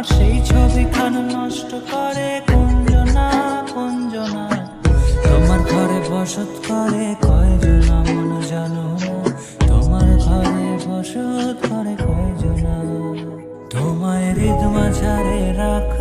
আমার সেই ছবিখান নষ্ট করে কুঞ্জনা কুঞ্জনা। তোমার ঘরে বসত করে কয়জনা মন জানো না, তোমার ঘরে বসত করে কয়জনা। তোমায় হৃদ মাঝারে রাখ